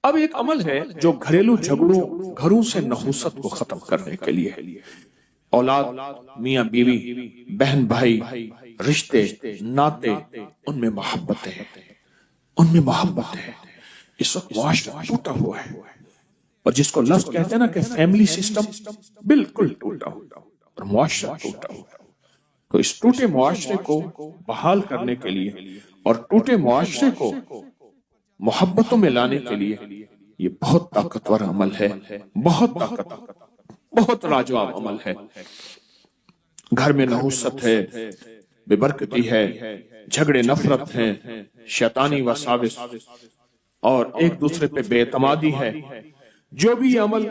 اب ایک عمل ہے جو گھریلو جھگڑوں، گھروں سے نحوست کو ختم کرنے کے لیے، اولاد، میاں بیوی، بہن بھائی، رشتے ناتے، ان میں محبت ہے، ان میں محبت ہے۔ اس وقت معاشرہ ٹوٹا ہوا ہے، اور جس کو لفظ کہتے ہیں نا کہ فیملی سسٹم بالکل ٹوٹا ہوا اور معاشرہ ٹوٹا ہوا۔ تو اس ٹوٹے معاشرے کو بحال کرنے کے لیے اور ٹوٹے معاشرے کو محبتوں میں لانے کے لیے یہ بہت طاقتور عمل ہے، بہت بہت لاجواب عمل ہے۔ گھر میں نحوست ہے، بے برکتی ہے، جھگڑے نفرت ہیں، شیطانی وساوس اور ایک دوسرے پہ بے اعتمادی ہے، جو بھی یہ عمل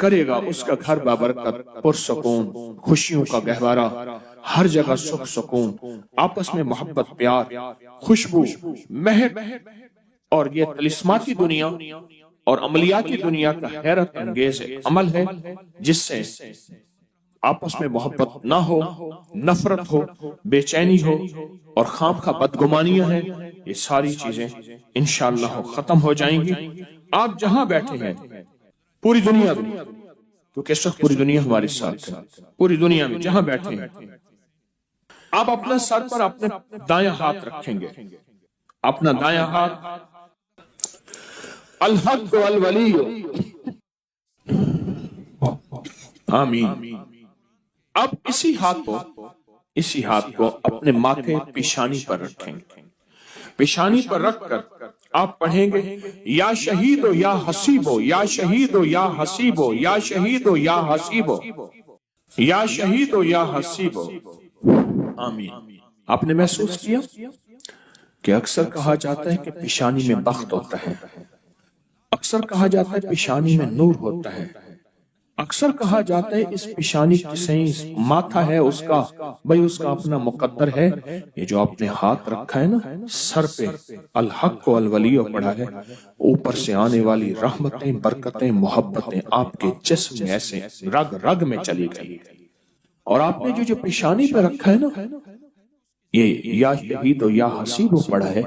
کرے گا اس کا گھر بابرکت، پرسکون، خوشیوں کا گہوارہ، ہر جگہ سکھ سکون، آپس میں محبت، پیار، خوشبو، مہک، اور یہ طلسماتی دنیا اور عملیاتی دنیا کا حیرت انگیز عمل ہے جس سے آپس میں محبت نہ ہو، نفرت ہو، بے چینی ہو اور خام خواہ بدگمانیاں ہیں، یہ ساری چیزیں انشاءاللہ ختم ہو جائیں گی۔ آپ جہاں بیٹھے ہیں پوری دنیا میں، کیونکہ اس وقت پوری دنیا ہمارے ساتھ ہے، پوری دنیا میں جہاں بیٹھے ہیں آپ اپنا سر پر اپنے دایاں ہاتھ رکھیں گے، اپنا دایاں ہاتھ الحق والولی، آمین۔ اب اسی ہاتھ کو اپنے ماتھے پیشانی پر رکھیں گے، پیشانی پر رکھ کر آپ پڑھیں گے یا شہید یا حسیبو، یا شہید یا حسیبو، یا شہید یا حسیبو، یا شہید یا حسیبو، آمین۔ آپ نے محسوس کیا کہ اکثر کہا جاتا ہے کہ پیشانی میں بخت ہوتا ہے، اکثر کہا جاتا ہے پیشانی میں نور ہوتا ہے، اکثر کہا جاتا ہے اس پیشانی سے ماتھا ہے اس کا، بھئی اس کا اپنا مقدر ہے۔ یہ جو آپ نے ہاتھ رکھا ہے نا سر پہ، الحق والولی پڑھا ہے، اوپر سے آنے والی رحمتیں، برکتیں، محبتیں آپ کے جسم میں ایسے رگ رگ میں چلی گئی، اور آپ نے جو پیشانی پہ رکھا ہے نا یہ یا شہید و یا حسیب پڑھا ہے،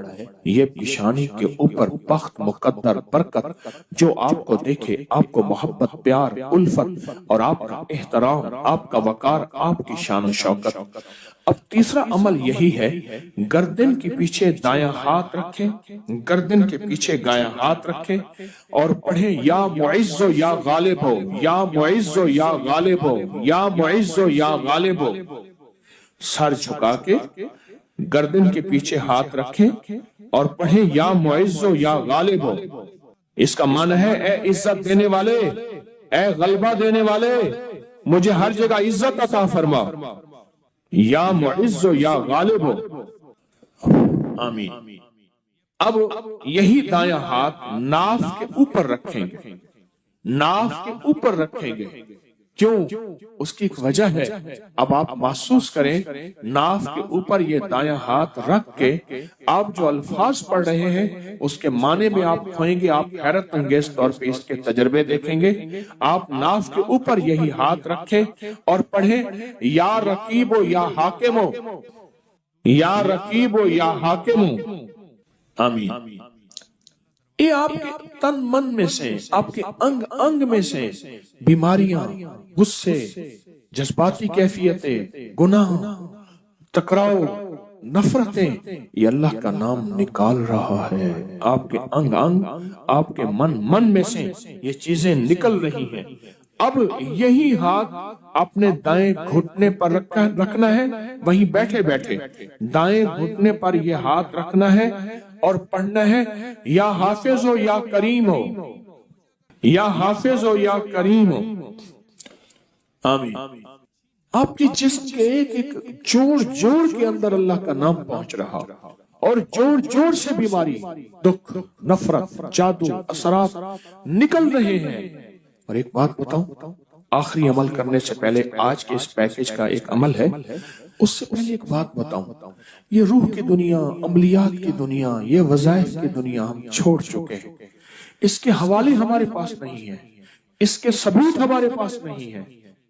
یہ پیشانی کے اوپر بخت، مقدر، برکت جو آپ کو دیکھے، آپ کو محبت، پیار، الفت اور آپ کا احترام، آپ کا وقار، آپ کی شان و شوکت۔ اب تیسرا عمل یہی ہے، گردن کے پیچھے دایاں ہاتھ رکھیں، گردن کے پیچھے دایاں ہاتھ رکھیں اور پڑھیں یا معز و یا غالب ہو، یا معز و یا غالب ہو، یا معز و یا غالب ہو۔ سر جھکا کے گردن کے پیچھے ہاتھ رکھیں اور پڑھیں یا معز و یا غالب ہو۔ اس کا معنی ہے اے عزت دینے والے، اے غلبہ دینے والے، مجھے ہر جگہ عزت عطا فرما، یا معز و یا غالب ہو، آمین۔ اب یہی دایاں ہاتھ ناف کے اوپر رکھیں گے، ناف کے اوپر رکھیں گے، کیوں؟ اس کی ایک وجہ ہے، اب آپ محسوس کریں ناف کے اوپر یہ دایاں ہاتھ رکھ کے آپ جو الفاظ پڑھ رہے ہیں اس کے معنی میں آپ کھوئیں گے، آپ حیرت انگیز طور پہ اس کے تجربے دیکھیں گے۔ آپ ناف کے اوپر یہی ہاتھ رکھیں اور پڑھیں یا رقیب و یا حاکم ہو، یا رقیب و یا حاکم ہو، آمین۔ یہ آپ کے تن من میں سے، آپ کے انگ انگ میں سے بیماریاں، غصے، جذباتی کیفیتیں، گناہ، ٹکراؤ، نفرتیں، یہ اللہ کا نام نکال رہا ہے۔ آپ کے انگ انگ، آپ کے من میں سے یہ چیزیں نکل رہی ہیں۔ اب یہی ہاتھ اپنے دائیں گھٹنے پر رکھنا ہے، وہیں بیٹھے بیٹھے دائیں گھٹنے پر یہ ہاتھ رکھنا ہے اور پڑھنا ہے یا حافظ ہو یا کریم ہو، یا حافظ ہو یا کریم ہو، آمین۔ آپ کی جسم کے ایک ایک جوڑ جوڑ کے اندر اللہ کا نام پہنچ رہا، اور جوڑ جوڑ سے بیماری، دکھ، نفرت، جادو، اثرات نکل رہے ہیں۔ اور ایک بات بتاؤں، آخری عمل کرنے سے پہلے آج کے اس پیکج کا ایک عمل ہے، اس سے پہلے ایک بات بتاؤں، یہ روح کی دنیا، عملیات کی دنیا، یہ وظائف کی دنیا ہم چھوڑ چکے ہیں۔ اس کے حوالے ہمارے پاس نہیں ہیں، اس کے ثبوت ہمارے پاس نہیں ہیں۔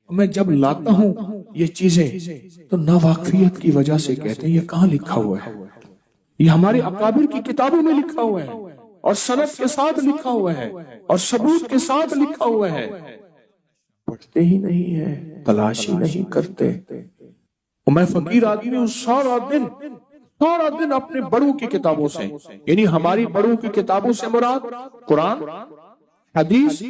میں جب لاتا ہوں یہ چیزیں تو ناواقفیت کی وجہ سے کہتے ہیں یہ کہاں لکھا ہوا ہے، یہ ہمارے اکابر کی کتابوں میں لکھا ہوا ہے، اور سند کے ساتھ لکھا ہوا ہے اور ثبوت کے ساتھ لکھا ہوا ہے، پڑھتے ہی نہیں ہے، تلاش ہی نہیں کرتے۔ اور میں فقیر آدمی ہوں، سارا دن اپنے بڑوں کی کتابوں سے، یعنی ہماری بڑوں کی کتابوں سے مراد قرآن، حدیث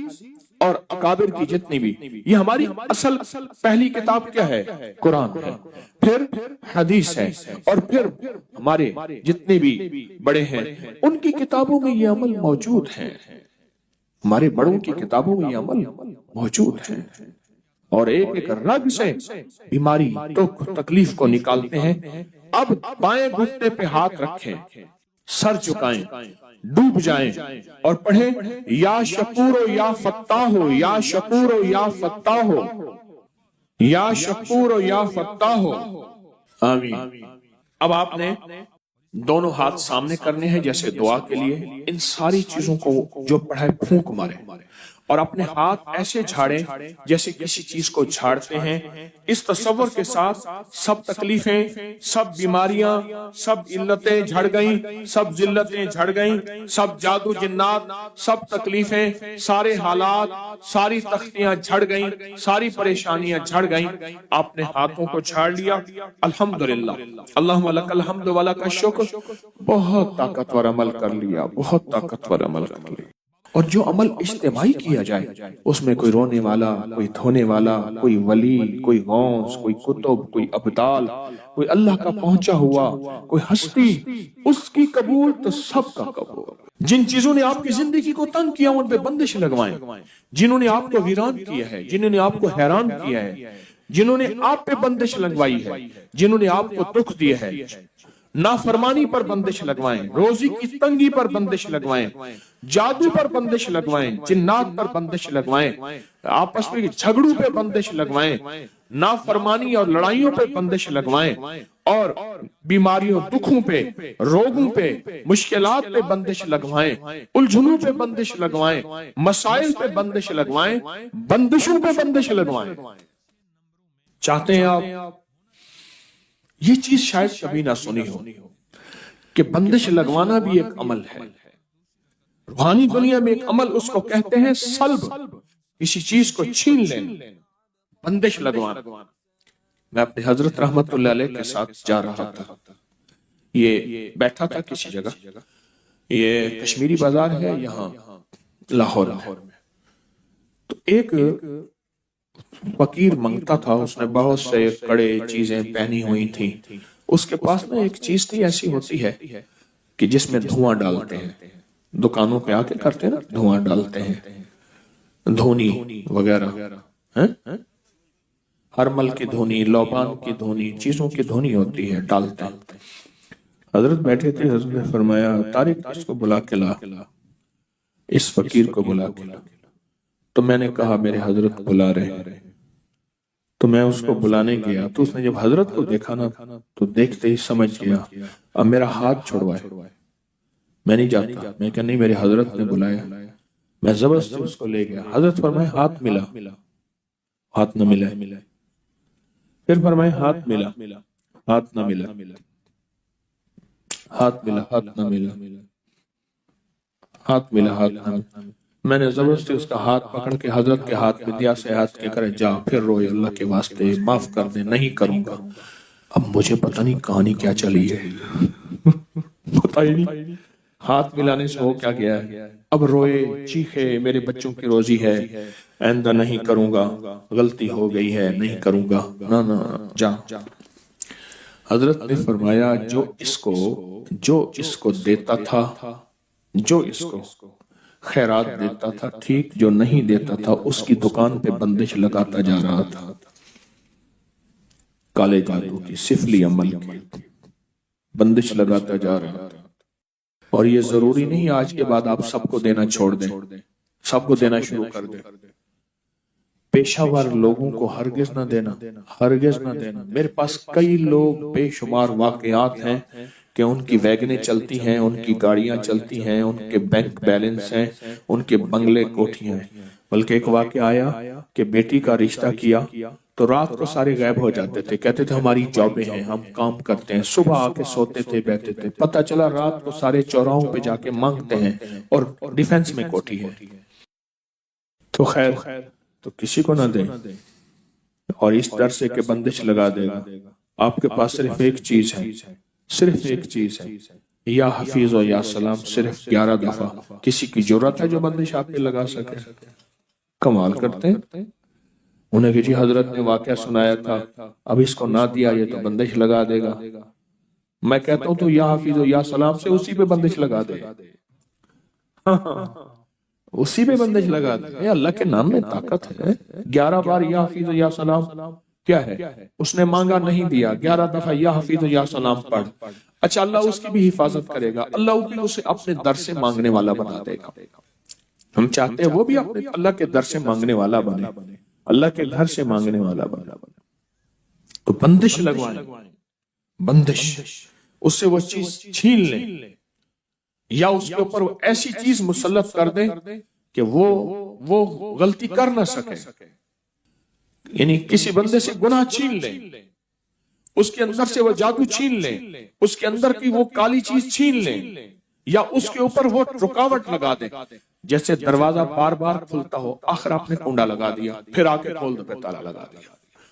اور اکابر کی جتنی بھی، یہ ہماری اصل پہلی کتاب کیا ہے؟ قرآن ہے، پھر حدیث ہے، اور پھر ہمارے جتنے بھی بڑے ہیں ان کی کتابوں میں یہ عمل موجود ہے، ہمارے بڑوں کی کتابوں میں یہ عمل موجود ہے۔ اور ایک ایک رگ سے بیماری دکھ تکلیف کو نکالتے ہیں۔ اب بائیں گھٹنے پہ ہاتھ رکھیں، سر جھکائیں، ڈوب جائیں اور پڑھیں یا شکور و یا فتاح ہو، یا شکور و یا فتاح ہو، یا شکور و یا فتاح ہو، آمین۔ اب آپ نے دونوں ہاتھ سامنے کرنے ہیں جیسے دعا کے لیے، ان ساری چیزوں کو جو پڑھائے پھونک مارے اور اپنے ہاتھ ایسے جھاڑیں جیسے کسی چیز کو جھاڑتے ہیں، اس تصور کے ساتھ سب تکلیفیں، سب بیماریاں، سب علتیں جھڑ گئیں، سب ذلتیں جھڑ گئیں، سب جادو جنات، سب تکلیفیں، سارے حالات، ساری تختیاں جھڑ گئیں، ساری پریشانیاں جھڑ گئیں۔ آپ نے ہاتھوں کو جھاڑ لیا، الحمدللہ، اللہم لک الحمد و لک الشکر، بہت طاقتور عمل کر لیا، بہت طاقتور عمل کر لیا۔ اور جو عمل اجتماعی کیا جائے اس میں کوئی رونے والا، کوئی دھونے والا، کوئی ولی، کوئی غوث، کوئی کتب، کوئی ابدال، کوئی اللہ کا پہنچا ہوا، کوئی ہستی، اس کی قبول تو سب کا قبول۔ جن چیزوں نے آپ کی زندگی کو تنگ کیا ان پہ بندش لگوائیں، جنہوں نے آپ کو ویران کیا ہے، جنہوں نے آپ کو حیران کیا ہے، جنہوں نے آپ پہ بندش لگوائی ہے، جنہوں نے آپ کو دکھ دیا ہے، نافرمانی پر بندش لگوائیں، روزی کی تنگی پر بندش لگوائیں، جادو پر بندش لگوائیں، جنات پر بندش لگوائیں، آپس میں جھگڑوں پہ بندش لگوائیں، نافرمانی اور لڑائیوں پہ بندش لگوائیں، اور بیماریوں، دکھوں پہ، روگوں پہ، مشکلات پہ بندش لگوائیں، الجھنوں پہ بندش لگوائیں، مسائل پہ بندش لگوائیں، بندشوں پہ بندش لگوائیں۔ چاہتے ہیں آپ یہ چیز شاید کبھی نہ سنی ہو کہ بندش لگوانا بھی ایک عمل ہے۔ روحانی دنیا میں ایک عمل اس کو کہتے ہیں سلب، کسی چیز کو چھین لینا، بندش لگوانا۔ میں اپنے حضرت رحمت اللہ علیہ کے ساتھ جا رہا تھا، یہ بیٹھا تھا کسی جگہ، یہ کشمیری بازار ہے یہاں لاہور میں، تو ایک فقیر منگتا تھا، اس نے بہت سے کڑے چیزیں پہنی ہوئی تھی، اس کے پاس میں ایک چیز تھی ایسی ہوتی ہے کہ جس میں دھواں ڈالتے ہیں، دکانوں پہ آ کے کرتے ہیں نا، دھواں ڈالتے ہیں، دھونی وغیرہ، ہرمل کی دھونی، لوبان کی دھونی، چیزوں کی دھونی ہوتی ہے، ڈالتے ہیں۔ حضرت بیٹھے تھے، حضرت نے فرمایا طارق اس کو بلا کے لا، اس فقیر کو بلا کے لا۔ تو میں نے کہا میرے حضرت بلا رہے ہیں، تو میں اس کو بلانے گیا، تو اس نے جب حضرت کو دیکھا نا تو دیکھتے ہی سمجھ گیا، اب میرا ہاتھ چھڑوائے، میں نہیں جاتا، میں کہا نہیں میرے حضرت نے بلایا، میں زبردستی اس کو لے گیا۔ حضرت فرمائے ہاتھ ملا، ہاتھ نہ ملا، پھر فرمائے ہاتھ ملا، ہاتھ نہ ملا، ہاتھ ملا، ہاتھ نہ ملا، ہاتھ ملا، ہاتھ نہ ملا۔ میں نے زبردستی اس کا ہاتھ پکڑ کے حضرت کے ہاتھ میں دیا، سے ہاتھ کے کرے جا، پھر روئے اللہ کے واسطے معاف کر دے، نہیں کروں گا۔ اب مجھے پتہ نہیں کہانی کیا چلی ہے، پتہ ہی نہیں ہاتھ ملانے سے ہو کیا گیا ہے۔ اب روئے، چیخے، میرے بچوں کی روزی ہے، آئندہ نہیں کروں گا، غلطی ہو گئی ہے، نہیں کروں گا، نہ نہ جا۔ حضرت نے فرمایا جو اس کو دیتا تھا، جو اس کو خیرات دیتا تھا ٹھیک، جو نہیں دیتا تھا اس کی دکان پہ بندش لگاتا جا رہا تھا، کالے جادو کی، سفلی عمل کی بندش لگاتا جا رہا تھا۔ اور یہ ضروری نہیں آج کے بعد آپ سب کو دینا چھوڑ دیں، سب کو دینا شروع کر دیں، پیشہ ور لوگوں کو ہرگز نہ دینا، ہرگز نہ دینا۔ میرے پاس کئی لوگ بے شمار واقعات ہیں کہ ان کی ویگنیں چلتی ہیں، ان کی گاڑیاں چلتی ہیں، ان کے بینک بیلنس ہیں، ان کے بنگلے کوٹھیاں ہیں۔ بلکہ ایک واقعہ آیا کہ بیٹی کا رشتہ کیا تو رات کو سارے غائب ہو جاتے تھے، کہتے تھے ہماری جابیں ہیں، ہم کام کرتے ہیں، صبح آ کے سوتے تھے، بیٹھتے تھے، پتہ چلا رات کو سارے چوراہوں پہ جا کے مانگتے ہیں اور ڈیفنس میں کوٹھی ہے، تو خیر تو کسی کو نہ دیں، اور اس ڈر سے کہ بندش لگا دے گا۔ آپ کے پاس صرف ایک چیز ہے، صرف ایک چیز ہے، یا حفیظ و یا سلام، صرف 11 دفعہ۔ کسی کی جرات ہے جو بندش آپ پہ لگا سکے؟ کمال کرتے ہیں انہیں کہ جی حضرت نے واقعہ سنایا تھا، اب اس کو نہ دیا یہ تو بندش لگا دے گا۔ میں کہتا ہوں تو یا حفیظ و یا سلام سے اسی پہ بندش لگا دے، اسی پہ بندش لگا دے۔ اللہ کے نام میں طاقت ہے۔ 11 بار یا حفیظ و یا سلام کیا ہے؟ اس نے مانگا نہیں دیا، 11 دفعہ یا حفیظ و یا سلام پڑھ، اچھا اللہ اس کی بھی حفاظت کرے گا، اللہ بھی اسے اپنے در سے مانگنے والا بنا دے گا۔ ہم چاہتے ہیں وہ بھی اپنے اللہ کے در سے مانگنے والا بنے، اللہ کے گھر سے مانگنے والا بنا۔ تو بندش لگوائیں، بندش، اس سے وہ چیز چھین لیں یا اس کے اوپر وہ ایسی چیز مسلط کر دیں کہ وہ غلطی کر نہ سکے، یعنی کسی بندے سے گناہ چھین لیں، اس کے اندر سے وہ جادو چھین لیں، اس کے اندر کی وہ کالی چیز چھین لیں، یا اس کے اوپر وہ رکاوٹ لگا دیں، جیسے دروازہ بار بار کھلتا ہو، آخر آپ نے کنڈا لگا دیا، پھر آ کے کھول دو پہ تالا لگا دیا۔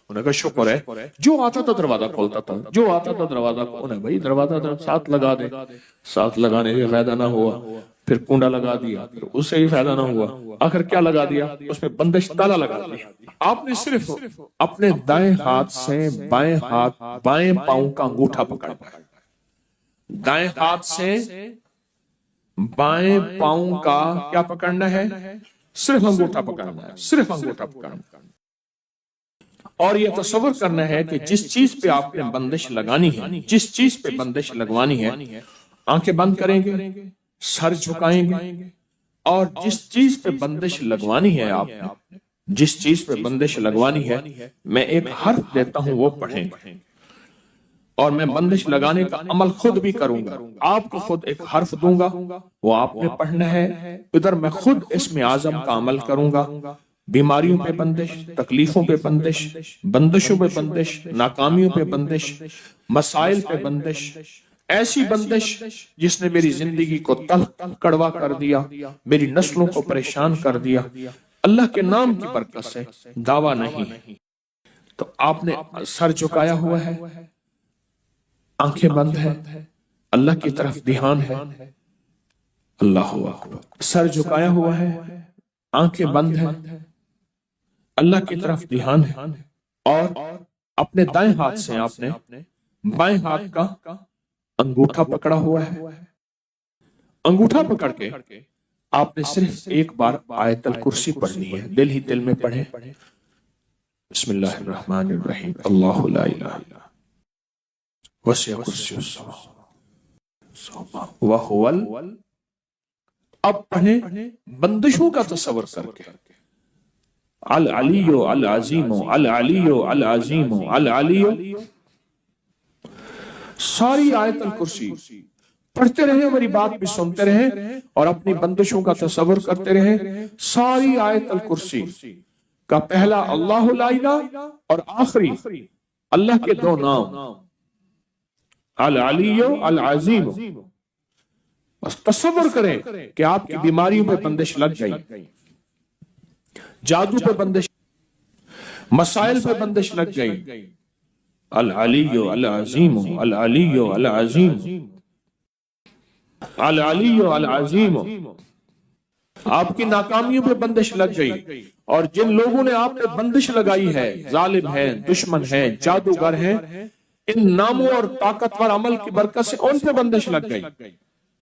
انہیں کہا شکر ہے جو آتا تھا دروازہ کھولتا تھا، جو آتا تھا دروازہ، انہیں بھائی دروازہ ساتھ لگا دے، ساتھ لگانے سے فائدہ نہ ہوا، پھر کنڈا لگا دیا، پھر اس سے بھی فائدہ نہ ہوا، آخر کیا لگا دیا؟ اس میں بندش تالا لگا دیا۔ آپ نے صرف اپنے دائیں ہاتھ سے بائیں پاؤں کا انگوٹھا پکڑنا ہے، دائیں ہاتھ سے بائیں پاؤں کا کیا پکڑنا ہے؟ صرف انگوٹھا پکڑنا ہے، صرف انگوٹھا پکڑنا ہے، اور یہ تصور کرنا ہے کہ جس چیز پہ آپ نے بندش لگانی ہے، جس چیز پہ بندش لگوانی ہے، آنکھیں بند کریں گے، سر جھکائیں گے، اور جس چیز پہ بندش لگوانی ہے، آپ نے جس چیز پہ بندش لگوانی ہے، میں ایک حرف دیتا ہوں وہ پڑھیں گے، اور میں بندش لگانے کا عمل خود بھی کروں گا۔ آپ کو خود ایک حرف دوں گا، وہ آپ نے پڑھنا ہے، ادھر میں خود اسم اعظم کا عمل کروں گا۔ بیماریوں پہ بندش، تکلیفوں پہ بندش، بندشوں پہ بندش، ناکامیوں پہ بندش، مسائل پہ بندش، ایسی بندش جس نے میری زندگی کو تلخ کڑوا کر دیا، میری نسلوں کو پریشان کر دیا، اللہ کے نام کی برکت سے دعویٰ نہیں۔ تو آپ نے سر جھکایا ہوا ہے، آنکھیں بند ہے، اللہ کی طرف دھیان ہے، اللہ اکبر، سر جھکایا ہوا ہے، آنکھیں بند ہے، اللہ کی طرف دھیان ہے، اور اپنے دائیں ہاتھ سے آپ نے بائیں ہاتھ کا انگوٹھا پکڑا ہوا ہے۔ انگوٹھا پکڑ کے آپ نے صرف ایک بار آیت الکرسی پڑھنی ہے، دل ہی دل میں پڑھیں، بسم اللہ الرحمن الرحیم، اللہ لا الہ الا وسع کرسی السماوات وهو اب پڑھیں بندشوں کا تصور کر کے، العلی العظیم العلی العظیم العلی، ساری آیت الکرسی پڑھتے رہیں، میری بات بھی سنتے رہیں اور اپنی بندشوں کا تصور کرتے رہیں۔ ساری آیت الکرسی کا پہلا اللہ لا الہ اور آخری اللہ کے دو نام العلی العظیم، بس تصور کریں کہ آپ کی بیماریوں پہ بندش لگ گئی، جادو پہ بندش، مسائل پہ بندش لگ گئی، العلی العظیم العلی العظیم العلی العظیم، آپ کی ناکامیوں پہ بندش لگ گئی، اور جن لوگوں نے آپ پہ بندش لگائی ہے، ظالم ہیں، دشمن ہیں، جادوگر ہیں، ان ناموں اور طاقتور عمل کی برکت سے ان پہ بندش لگ گئی۔